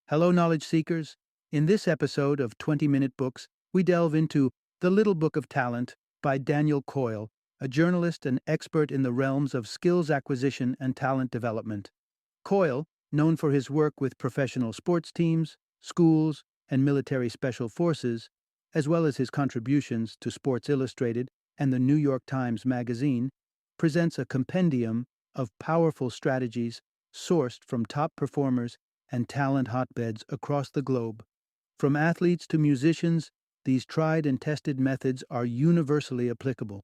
Hello, knowledge seekers. In this episode of 20-Minute Books, we delve into The Little Book of Talent by Daniel Coyle, a journalist and expert in the realms of skills acquisition and talent development. Coyle, known for his work with professional sports teams, schools, and military special forces, as well as his contributions to Sports Illustrated and the New York Times Magazine, presents a compendium of powerful strategies sourced from top performers and talent hotbeds across the globe. From athletes to musicians, these tried and tested methods are universally applicable,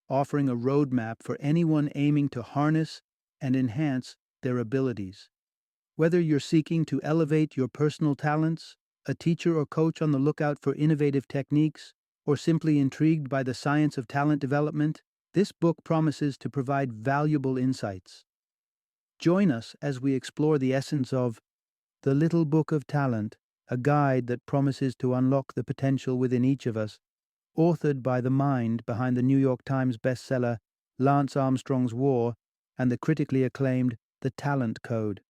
offering a roadmap for anyone aiming to harness and enhance their abilities. Whether you're seeking to elevate your personal talents, a teacher or coach on the lookout for innovative techniques, or simply intrigued by the science of talent development, this book promises to provide valuable insights. Join us as we explore the essence of The Little Book of Talent, a guide that promises to unlock the potential within each of us, authored by the mind behind the New York Times bestseller Lance Armstrong's War and the critically acclaimed The Talent Code.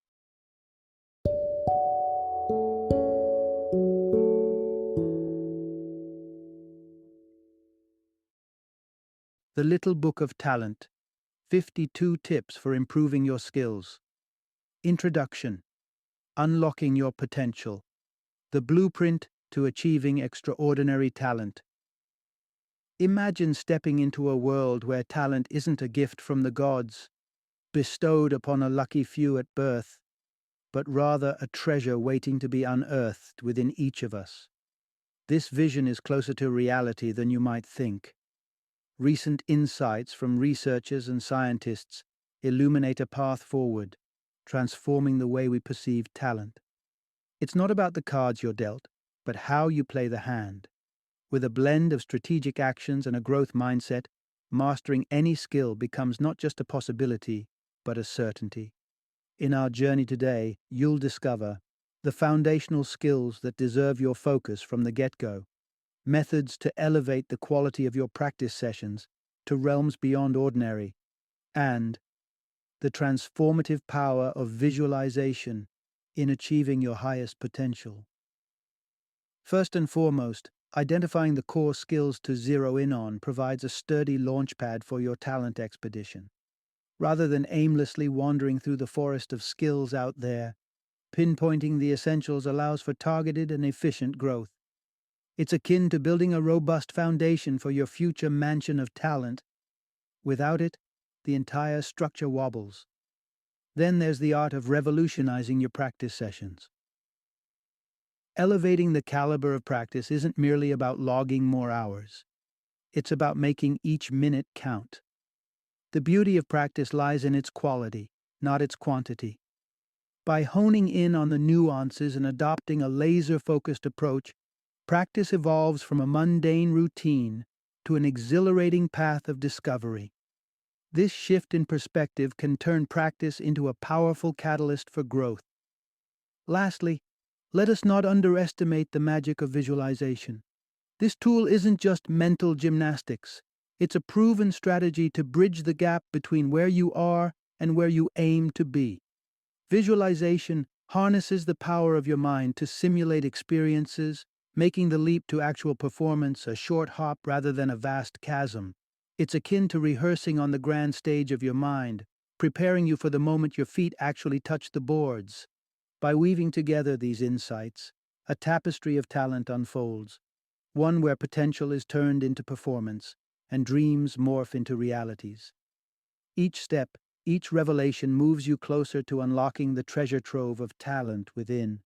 The Little Book of Talent, 52 Tips for Improving Your Skills. Introduction. Unlocking Your Potential. The Blueprint to Achieving Extraordinary Talent. Imagine stepping into a world where talent isn't a gift from the gods, bestowed upon a lucky few at birth, but rather a treasure waiting to be unearthed within each of us. This vision is closer to reality than you might think. Recent insights from researchers and scientists illuminate a path forward, transforming the way we perceive talent. It's not about the cards you're dealt, but how you play the hand. With a blend of strategic actions and a growth mindset, mastering any skill becomes not just a possibility, but a certainty. In our journey today, you'll discover the foundational skills that deserve your focus from the get-go, methods to elevate the quality of your practice sessions to realms beyond ordinary, and the transformative power of visualization in achieving your highest potential. First and foremost, identifying the core skills to zero in on provides a sturdy launchpad for your talent expedition. Rather than aimlessly wandering through the forest of skills out there, pinpointing the essentials allows for targeted and efficient growth. It's akin to building a robust foundation for your future mansion of talent. Without it, the entire structure wobbles. Then there's the art of revolutionizing your practice sessions. Elevating the caliber of practice isn't merely about logging more hours. It's about making each minute count. The beauty of practice lies in its quality, not its quantity. By honing in on the nuances and adopting a laser-focused approach, practice evolves from a mundane routine to an exhilarating path of discovery. This shift in perspective can turn practice into a powerful catalyst for growth. Lastly, let us not underestimate the magic of visualization. This tool isn't just mental gymnastics. It's a proven strategy to bridge the gap between where you are and where you aim to be. Visualization harnesses the power of your mind to simulate experiences, making the leap to actual performance a short hop rather than a vast chasm. It's akin to rehearsing on the grand stage of your mind, preparing you for the moment your feet actually touch the boards. By weaving together these insights, a tapestry of talent unfolds, one where potential is turned into performance and dreams morph into realities. Each step, each revelation moves you closer to unlocking the treasure trove of talent within,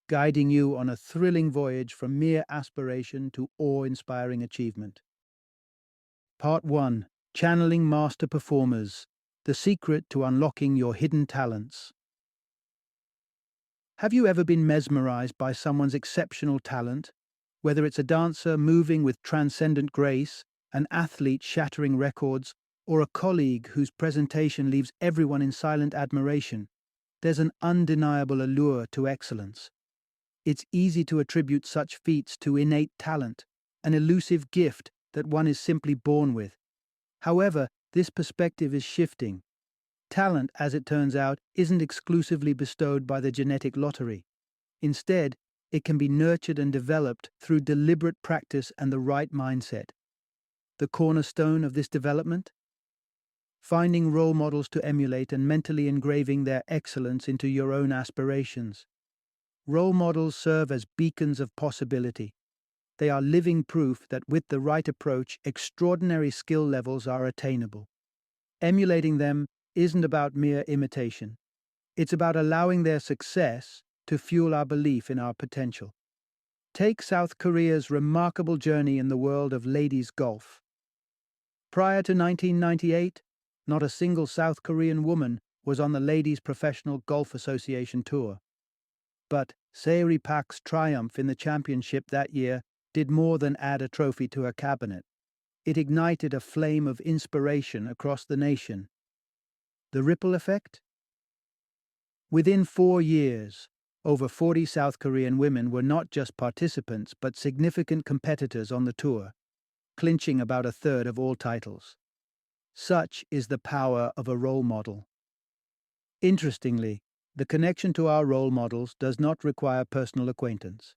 guiding you on a thrilling voyage from mere aspiration to awe-inspiring achievement. Part 1. Channeling Master Performers. The Secret to Unlocking Your Hidden Talents. Have you ever been mesmerized by someone's exceptional talent? Whether it's a dancer moving with transcendent grace, an athlete shattering records, or a colleague whose presentation leaves everyone in silent admiration, there's an undeniable allure to excellence. It's easy to attribute such feats to innate talent, an elusive gift that one is simply born with. However, this perspective is shifting. Talent, as it turns out, isn't exclusively bestowed by the genetic lottery. Instead, it can be nurtured and developed through deliberate practice and the right mindset. The cornerstone of this development? Finding role models to emulate and mentally engraving their excellence into your own aspirations. Role models serve as beacons of possibility. They are living proof that with the right approach, extraordinary skill levels are attainable. Emulating them isn't about mere imitation. It's about allowing their success to fuel our belief in our potential. Take South Korea's remarkable journey in the world of ladies' golf. Prior to 1998, not a single South Korean woman was on the Ladies Professional Golf Association tour. But Saeri Park's triumph in the championship that year did more than add a trophy to her cabinet. It ignited a flame of inspiration across the nation. The ripple effect? Within 4 years, over 40 South Korean women were not just participants but significant competitors on the tour, clinching about a third of all titles. Such is the power of a role model. Interestingly, the connection to our role models does not require personal acquaintance.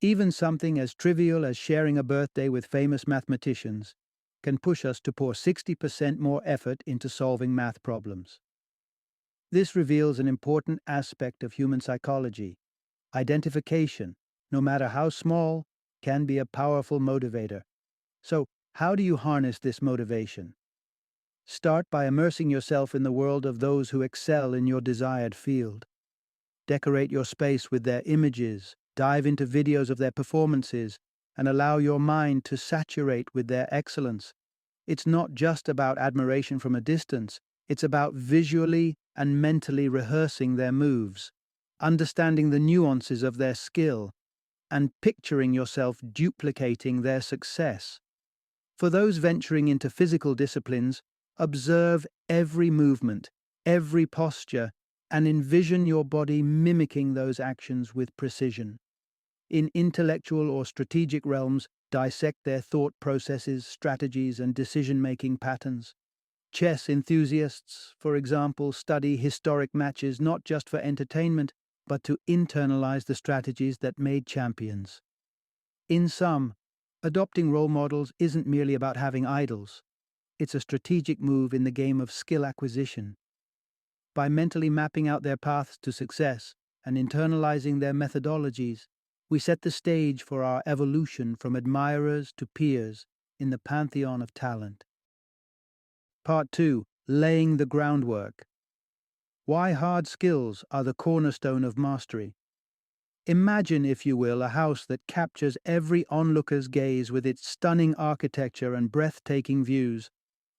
Even something as trivial as sharing a birthday with famous mathematicians can push us to pour 60% more effort into solving math problems. This reveals an important aspect of human psychology. Identification, no matter how small, can be a powerful motivator. So, how do you harness this motivation? Start by immersing yourself in the world of those who excel in your desired field. Decorate your space with their images, dive into videos of their performances, and allow your mind to saturate with their excellence. It's not just about admiration from a distance, it's about visually and mentally rehearsing their moves, understanding the nuances of their skill, and picturing yourself duplicating their success. For those venturing into physical disciplines, observe every movement, every posture, and envision your body mimicking those actions with precision. In intellectual or strategic realms, dissect their thought processes, strategies, and decision-making patterns. Chess enthusiasts, for example, study historic matches not just for entertainment, but to internalize the strategies that made champions. In sum, adopting role models isn't merely about having idols. It's a strategic move in the game of skill acquisition. By mentally mapping out their paths to success and internalizing their methodologies, we set the stage for our evolution from admirers to peers in the pantheon of talent. Part 2. Laying the groundwork. Why hard skills are the cornerstone of mastery. Imagine, if you will, a house that captures every onlooker's gaze with its stunning architecture and breathtaking views,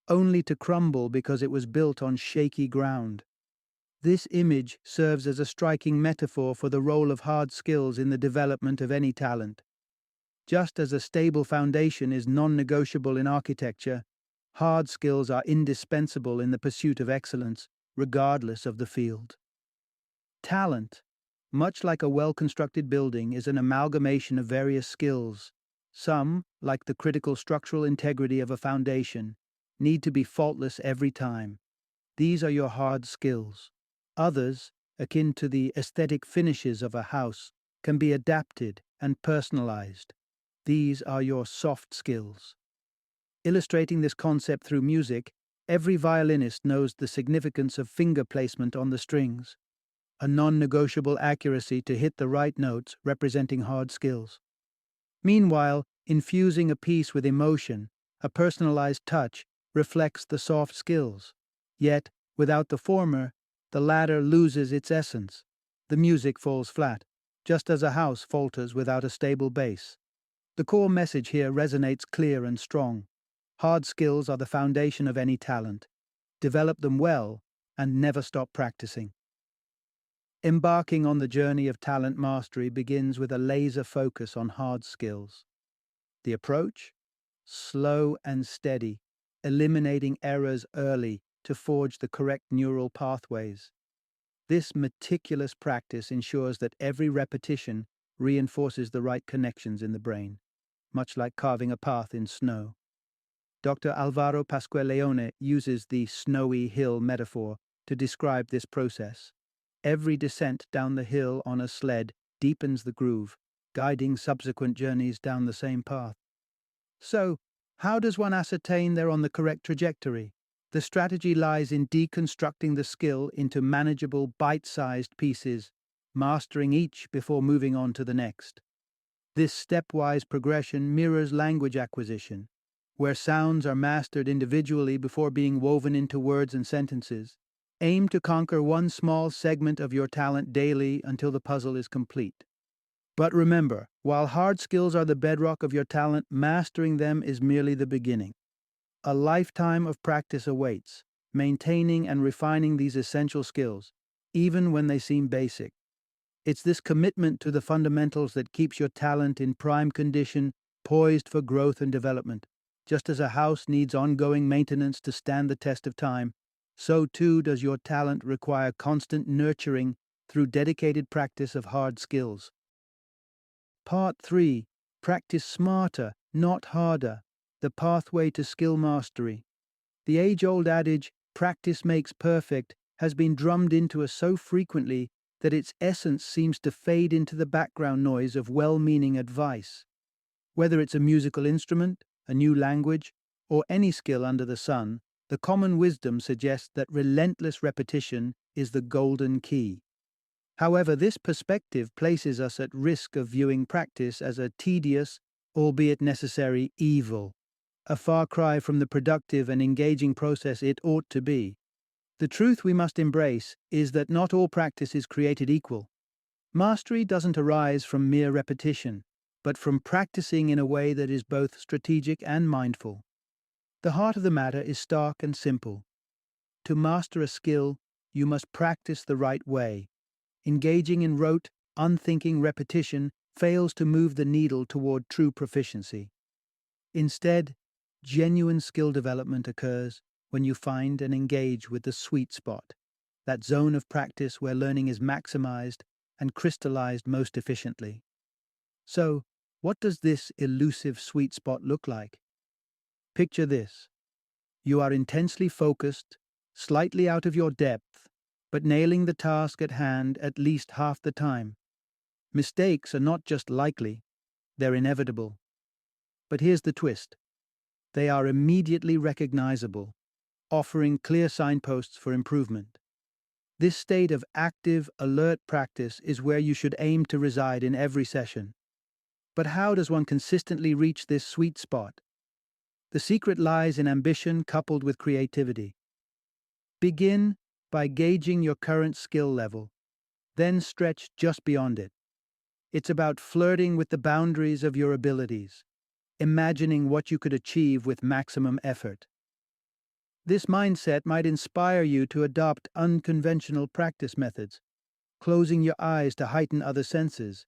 only to crumble because it was built on shaky ground. This image serves as a striking metaphor for the role of hard skills in the development of any talent. Just as a stable foundation is non-negotiable in architecture, hard skills are indispensable in the pursuit of excellence, regardless of the field. Talent, much like a well-constructed building, is an amalgamation of various skills. Some, like the critical structural integrity of a foundation, need to be faultless every time. These are your hard skills. Others, akin to the aesthetic finishes of a house, can be adapted and personalized. These are your soft skills. Illustrating this concept through music, every violinist knows the significance of finger placement on the strings, a non-negotiable accuracy to hit the right notes representing hard skills. Meanwhile, infusing a piece with emotion, a personalized touch, reflects the soft skills. Yet, without the former, the latter loses its essence. The music falls flat, just as a house falters without a stable base. The core message here resonates clear and strong. Hard skills are the foundation of any talent. Develop them well and never stop practicing. Embarking on the journey of talent mastery begins with a laser focus on hard skills. The approach? Slow and steady, eliminating errors early to forge the correct neural pathways. This meticulous practice ensures that every repetition reinforces the right connections in the brain, much like carving a path in snow. Dr. Alvaro Pasqualeone uses the snowy hill metaphor to describe this process. Every descent down the hill on a sled deepens the groove, guiding subsequent journeys down the same path. So, how does one ascertain they're on the correct trajectory? The strategy lies in deconstructing the skill into manageable, bite-sized pieces, mastering each before moving on to the next. This stepwise progression mirrors language acquisition, where sounds are mastered individually before being woven into words and sentences. Aim to conquer one small segment of your talent daily until the puzzle is complete. But remember, while hard skills are the bedrock of your talent, mastering them is merely the beginning. A lifetime of practice awaits, maintaining and refining these essential skills, even when they seem basic. It's this commitment to the fundamentals that keeps your talent in prime condition, poised for growth and development. Just as a house needs ongoing maintenance to stand the test of time, so too does your talent require constant nurturing through dedicated practice of hard skills. Part 3. Practice smarter, not harder. The pathway to skill mastery. The age-old adage, practice makes perfect, has been drummed into us so frequently that its essence seems to fade into the background noise of well-meaning advice. Whether it's a musical instrument, a new language, or any skill under the sun, the common wisdom suggests that relentless repetition is the golden key. However, this perspective places us at risk of viewing practice as a tedious, albeit necessary, evil, a far cry from the productive and engaging process it ought to be. The truth we must embrace is that not all practice is created equal. Mastery doesn't arise from mere repetition, but from practicing in a way that is both strategic and mindful. The heart of the matter is stark and simple. To master a skill, you must practice the right way. Engaging in rote, unthinking repetition fails to move the needle toward true proficiency. Instead, genuine skill development occurs when you find and engage with the sweet spot, that zone of practice where learning is maximized and crystallized most efficiently. So, what does this elusive sweet spot look like? Picture this. You are intensely focused, slightly out of your depth, but nailing the task at hand at least half the time. Mistakes are not just likely, they're inevitable. But here's the twist. They are immediately recognizable, offering clear signposts for improvement. This state of active, alert practice is where you should aim to reside in every session. But how does one consistently reach this sweet spot? The secret lies in ambition coupled with creativity. Begin by gauging your current skill level, then stretch just beyond it. It's about flirting with the boundaries of your abilities, imagining what you could achieve with maximum effort. This mindset might inspire you to adopt unconventional practice methods, closing your eyes to heighten other senses,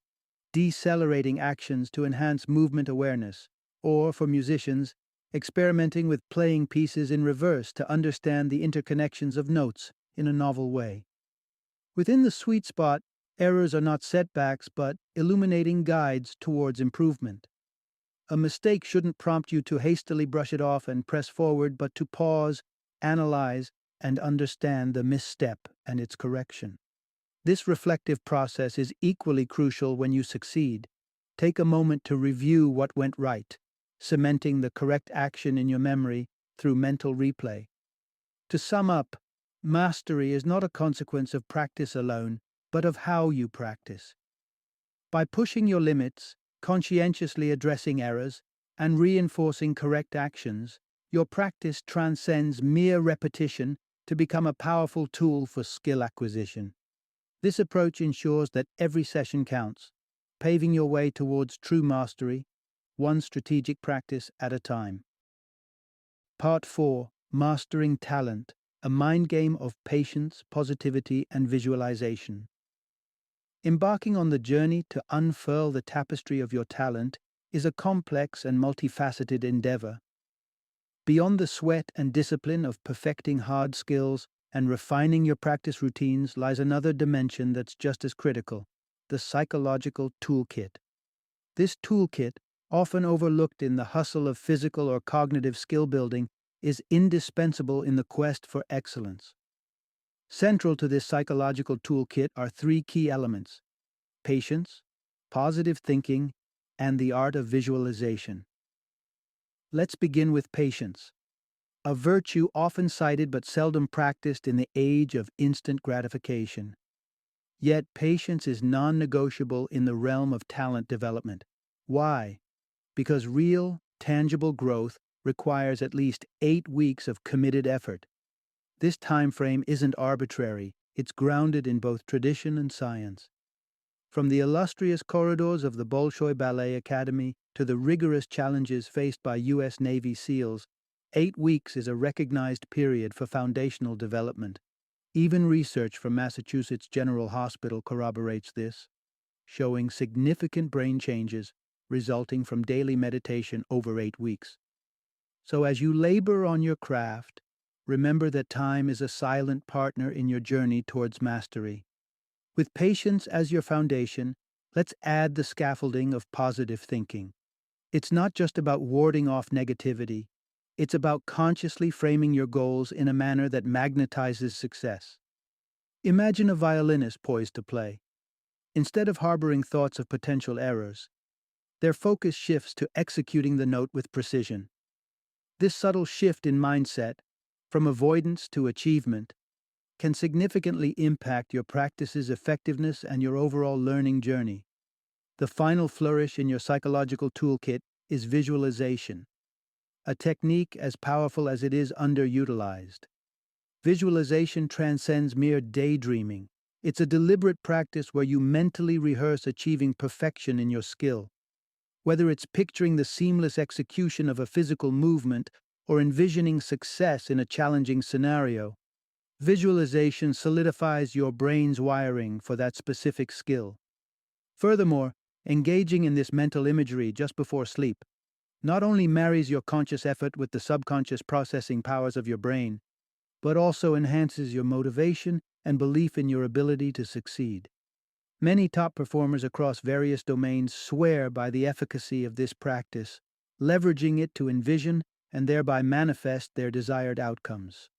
decelerating actions to enhance movement awareness, or, for musicians, experimenting with playing pieces in reverse to understand the interconnections of notes in a novel way. Within the sweet spot, errors are not setbacks but illuminating guides towards improvement. A mistake shouldn't prompt you to hastily brush it off and press forward, but to pause, analyze, and understand the misstep and its correction. This reflective process is equally crucial when you succeed. Take a moment to review what went right, cementing the correct action in your memory through mental replay. To sum up, mastery is not a consequence of practice alone, but of how you practice. By pushing your limits, conscientiously addressing errors, and reinforcing correct actions, your practice transcends mere repetition to become a powerful tool for skill acquisition. This approach ensures that every session counts, paving your way towards true mastery, one strategic practice at a time. Part 4. Mastering Talent, a mind game of patience, positivity, and visualization. Embarking on the journey to unfurl the tapestry of your talent is a complex and multifaceted endeavor. Beyond the sweat and discipline of perfecting hard skills and refining your practice routines lies another dimension that's just as critical: the psychological toolkit. This toolkit, often overlooked in the hustle of physical or cognitive skill building, is indispensable in the quest for excellence. Central to this psychological toolkit are three key elements: patience, positive thinking, and the art of visualization. Let's begin with patience, a virtue often cited but seldom practiced in the age of instant gratification. Yet patience is non-negotiable in the realm of talent development. Why? Because real, tangible growth requires at least 8 weeks of committed effort. This time frame isn't arbitrary, it's grounded in both tradition and science. From the illustrious corridors of the Bolshoi Ballet Academy to the rigorous challenges faced by U.S. Navy SEALs, 8 weeks is a recognized period for foundational development. Even research from Massachusetts General Hospital corroborates this, showing significant brain changes resulting from daily meditation over 8 weeks. So as you labor on your craft, remember that time is a silent partner in your journey towards mastery. With patience as your foundation, let's add the scaffolding of positive thinking. It's not just about warding off negativity, it's about consciously framing your goals in a manner that magnetizes success. Imagine a violinist poised to play. Instead of harboring thoughts of potential errors, their focus shifts to executing the note with precision. This subtle shift in mindset, from avoidance to achievement, can significantly impact your practice's effectiveness and your overall learning journey. The final flourish in your psychological toolkit is visualization, a technique as powerful as it is underutilized. Visualization transcends mere daydreaming. It's a deliberate practice where you mentally rehearse achieving perfection in your skill. Whether it's picturing the seamless execution of a physical movement or envisioning success in a challenging scenario, visualization solidifies your brain's wiring for that specific skill. Furthermore, engaging in this mental imagery just before sleep not only marries your conscious effort with the subconscious processing powers of your brain, but also enhances your motivation and belief in your ability to succeed. Many top performers across various domains swear by the efficacy of this practice, leveraging it to envision and thereby manifest their desired outcomes.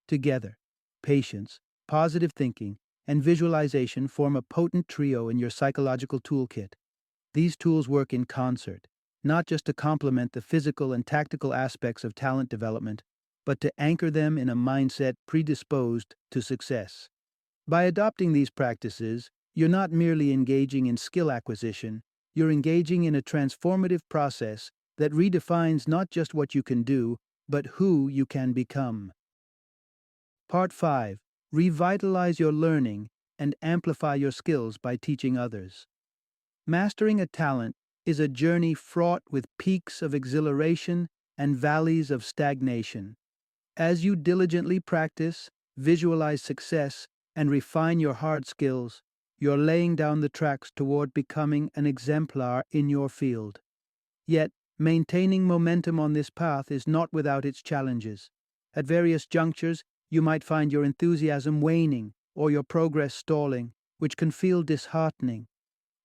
Together, patience, positive thinking, and visualization form a potent trio in your psychological toolkit. These tools work in concert, not just to complement the physical and tactical aspects of talent development, but to anchor them in a mindset predisposed to success. By adopting these practices, you're not merely engaging in skill acquisition, you're engaging in a transformative process that redefines not just what you can do, but who you can become. Part 5. Revitalize your learning and amplify your skills by teaching others. Mastering a talent is a journey fraught with peaks of exhilaration and valleys of stagnation. As you diligently practice, visualize success, and refine your hard skills, you're laying down the tracks toward becoming an exemplar in your field. Yet, maintaining momentum on this path is not without its challenges. At various junctures, you might find your enthusiasm waning or your progress stalling, which can feel disheartening.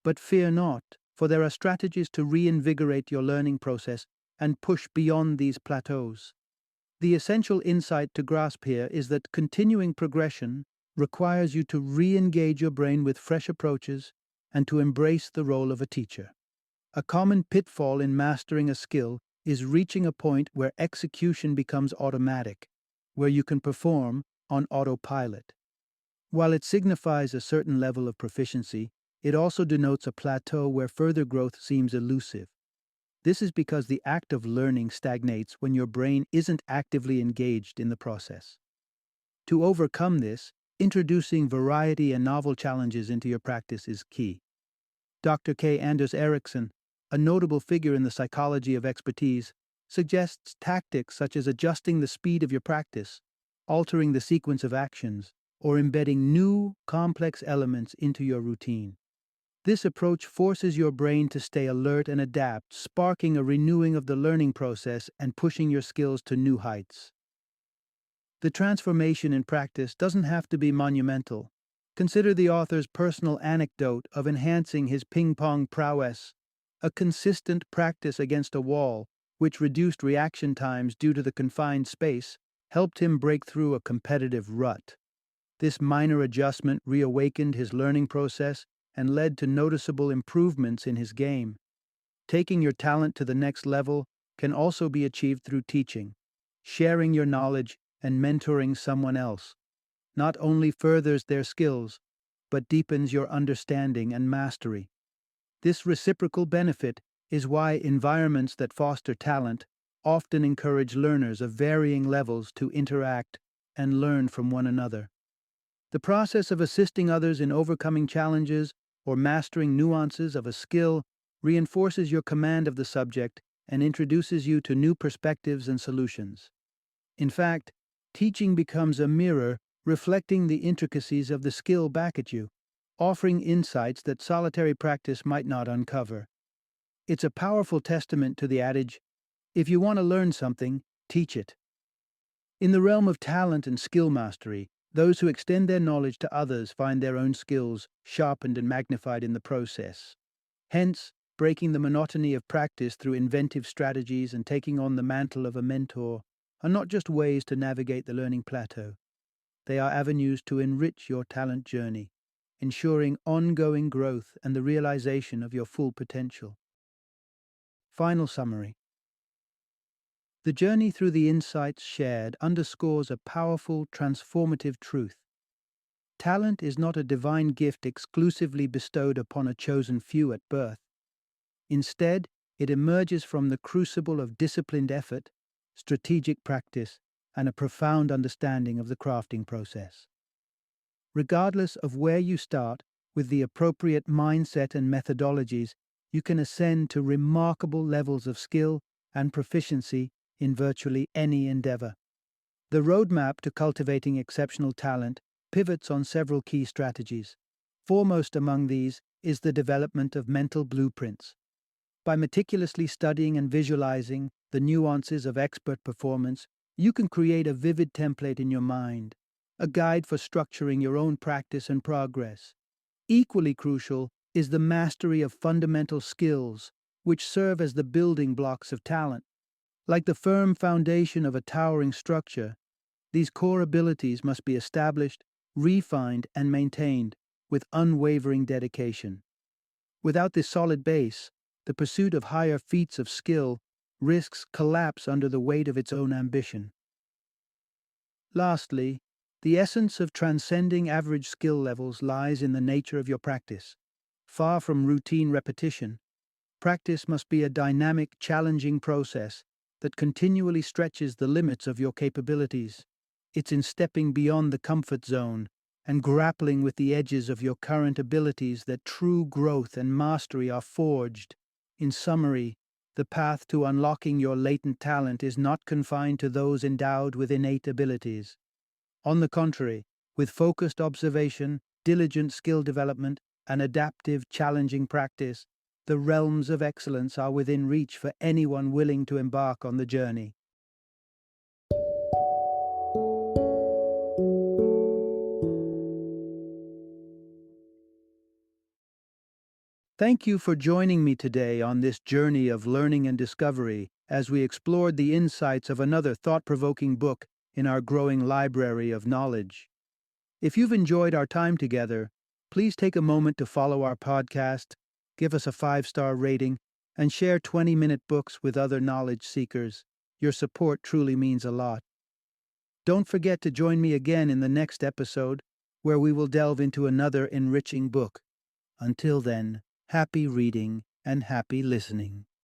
But fear not, for there are strategies to reinvigorate your learning process and push beyond these plateaus. The essential insight to grasp here is that continuing progression requires you to re-engage your brain with fresh approaches and to embrace the role of a teacher. A common pitfall in mastering a skill is reaching a point where execution becomes automatic, where you can perform on autopilot. While it signifies a certain level of proficiency, it also denotes a plateau where further growth seems elusive. This is because the act of learning stagnates when your brain isn't actively engaged in the process. To overcome this, introducing variety and novel challenges into your practice is key. Dr. K. Anders Ericsson, a notable figure in the psychology of expertise, suggests tactics such as adjusting the speed of your practice, altering the sequence of actions, or embedding new, complex elements into your routine. This approach forces your brain to stay alert and adapt, sparking a renewing of the learning process and pushing your skills to new heights. The transformation in practice doesn't have to be monumental. Consider the author's personal anecdote of enhancing his ping-pong prowess, a consistent practice against a wall, which reduced reaction times due to the confined space, helped him break through a competitive rut. This minor adjustment reawakened his learning process and led to noticeable improvements in his game. Taking your talent to the next level can also be achieved through teaching. Sharing your knowledge and mentoring someone else not only furthers their skills, but deepens your understanding and mastery. This reciprocal benefit is why environments that foster talent often encourage learners of varying levels to interact and learn from one another. The process of assisting others in overcoming challenges or mastering nuances of a skill reinforces your command of the subject and introduces you to new perspectives and solutions. In fact, teaching becomes a mirror reflecting the intricacies of the skill back at you, offering insights that solitary practice might not uncover. It's a powerful testament to the adage, if you want to learn something, teach it. In the realm of talent and skill mastery, those who extend their knowledge to others find their own skills sharpened and magnified in the process. Hence, breaking the monotony of practice through inventive strategies and taking on the mantle of a mentor are not just ways to navigate the learning plateau. They are avenues to enrich your talent journey, ensuring ongoing growth and the realization of your full potential. Final summary. The journey through the insights shared underscores a powerful, transformative truth. Talent is not a divine gift exclusively bestowed upon a chosen few at birth. Instead, it emerges from the crucible of disciplined effort, strategic practice, and a profound understanding of the crafting process. Regardless of where you start, with the appropriate mindset and methodologies, you can ascend to remarkable levels of skill and proficiency in virtually any endeavor. The roadmap to cultivating exceptional talent pivots on several key strategies. Foremost among these is the development of mental blueprints. By meticulously studying and visualizing the nuances of expert performance, you can create a vivid template in your mind, a guide for structuring your own practice and progress. Equally crucial is the mastery of fundamental skills, which serve as the building blocks of talent. Like the firm foundation of a towering structure, these core abilities must be established, refined, and maintained with unwavering dedication. Without this solid base, the pursuit of higher feats of skill risks collapse under the weight of its own ambition. Lastly, the essence of transcending average skill levels lies in the nature of your practice. Far from routine repetition, practice must be a dynamic, challenging process that continually stretches the limits of your capabilities. It's in stepping beyond the comfort zone and grappling with the edges of your current abilities that true growth and mastery are forged. In summary, the path to unlocking your latent talent is not confined to those endowed with innate abilities. On the contrary, with focused observation, diligent skill development, and adaptive, challenging practice, the realms of excellence are within reach for anyone willing to embark on the journey. Thank you for joining me today on this journey of learning and discovery as we explored the insights of another thought-provoking book in our growing library of knowledge. If you've enjoyed our time together, please take a moment to follow our podcast, give us a 5-star rating, and share 20-minute books with other knowledge seekers. Your support truly means a lot. Don't forget to join me again in the next episode, where we will delve into another enriching book. Until then, happy reading and happy listening.